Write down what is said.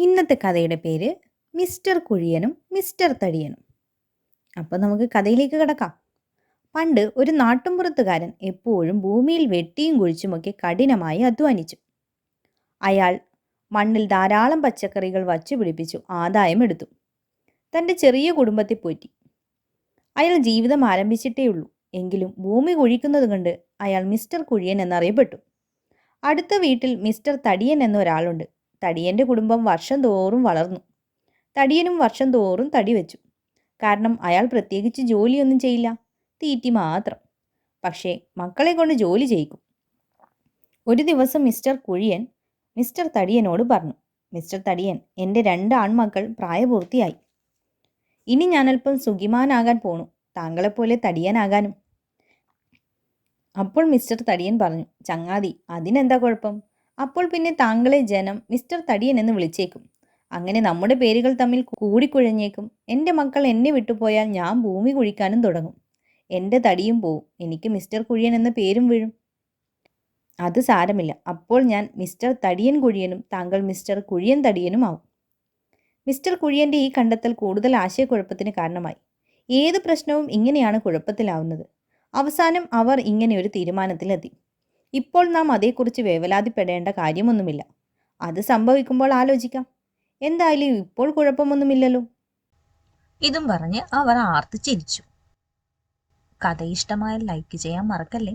ഇന്നത്തെ കഥയുടെ പേര് മിസ്റ്റർ കുഴിയനും മിസ്റ്റർ തടിയനും. അപ്പോൾ നമുക്ക് കഥയിലേക്ക് കിടക്കാം. പണ്ട് ഒരു നാട്ടുമ്പുറത്തുകാരൻ എപ്പോഴും ഭൂമിയിൽ വെട്ടിയും കുഴിച്ചുമൊക്കെ കഠിനമായി അധ്വാനിച്ചു. അയാൾ മണ്ണിൽ ധാരാളം പച്ചക്കറികൾ വച്ചു പിടിപ്പിച്ചു ആദായമെടുത്തു. തൻ്റെ ചെറിയ കുടുംബത്തെ പോറ്റി. അയാൾ ജീവിതം ആരംഭിച്ചിട്ടേ ഉള്ളൂ. എങ്കിലും ഭൂമി കുഴിക്കുന്നത് കൊണ്ട് അയാൾ മിസ്റ്റർ കുഴിയൻ എന്നറിയപ്പെട്ടു. അടുത്ത വീട്ടിൽ മിസ്റ്റർ തടിയൻ എന്നൊരാളുണ്ട്. തടിയൻ്റെ കുടുംബം വർഷം തോറും വളർന്നു. തടിയനും വർഷം തോറും തടി വെച്ചു. കാരണം അയാൾ പ്രത്യേകിച്ച് ജോലിയൊന്നും ചെയ്യില്ല, തീറ്റി മാത്രം. പക്ഷേ മക്കളെ കൊണ്ട് ജോലി ചെയ്യിക്കും. ഒരു ദിവസം മിസ്റ്റർ കുഴിയൻ മിസ്റ്റർ തടിയനോട് പറഞ്ഞു, മിസ്റ്റർ തടിയൻ, എൻ്റെ 2 ആൺമക്കൾ പ്രായപൂർത്തിയായി. ഇനി ഞാനല്പം സുഖിമാനാകാൻ പോണു, താങ്കളെപ്പോലെ തടിയനാകാനും. അപ്പോൾ മിസ്റ്റർ തടിയൻ പറഞ്ഞു, ചങ്ങാതി, അതിനെന്താ കുഴപ്പം? അപ്പോൾ പിന്നെ താങ്കളെ ജനം മിസ്റ്റർ തടിയൻ എന്ന് വിളിച്ചേക്കും. അങ്ങനെ നമ്മുടെ പേരുകൾ തമ്മിൽ കൂടിക്കുഴഞ്ഞേക്കും. എൻ്റെ മക്കൾ എന്നെ വിട്ടുപോയാൽ ഞാൻ ഭൂമി കുഴിക്കാനും തുടങ്ങും. എൻ്റെ തടിയും പോവും, എനിക്ക് മിസ്റ്റർ കുഴിയൻ എന്ന പേരും വീഴും. അത് സാരമില്ല, അപ്പോൾ ഞാൻ മിസ്റ്റർ തടിയൻ കുഴിയനും താങ്കൾ മിസ്റ്റർ കുഴിയൻ തടിയനും ആവും. മിസ്റ്റർ കുഴിയൻ്റെ ഈ കണ്ടെത്തൽ കൂടുതൽ ആശയക്കുഴപ്പത്തിന് കാരണമായി. ഏത് പ്രശ്നവും ഇങ്ങനെയാണ് കുഴപ്പത്തിലാവുന്നത്. അവസാനം അവർ ഇങ്ങനെ ഒരു തീരുമാനത്തിലെത്തി. ഇപ്പോൾ നാം അതേക്കുറിച്ച് വേവലാതിപ്പെടേണ്ട കാര്യമൊന്നുമില്ല. അത് സംഭവിക്കുമ്പോൾ ആലോചിക്കാം. എന്തായാലും ഇപ്പോൾ കുഴപ്പമൊന്നുമില്ലല്ലോ. ഇതും പറഞ്ഞ് അവർ ആർത്ത് ചിരിച്ചു. കഥ ഇഷ്ടമായാൽ ലൈക്ക് ചെയ്യാൻ മറക്കല്ലേ.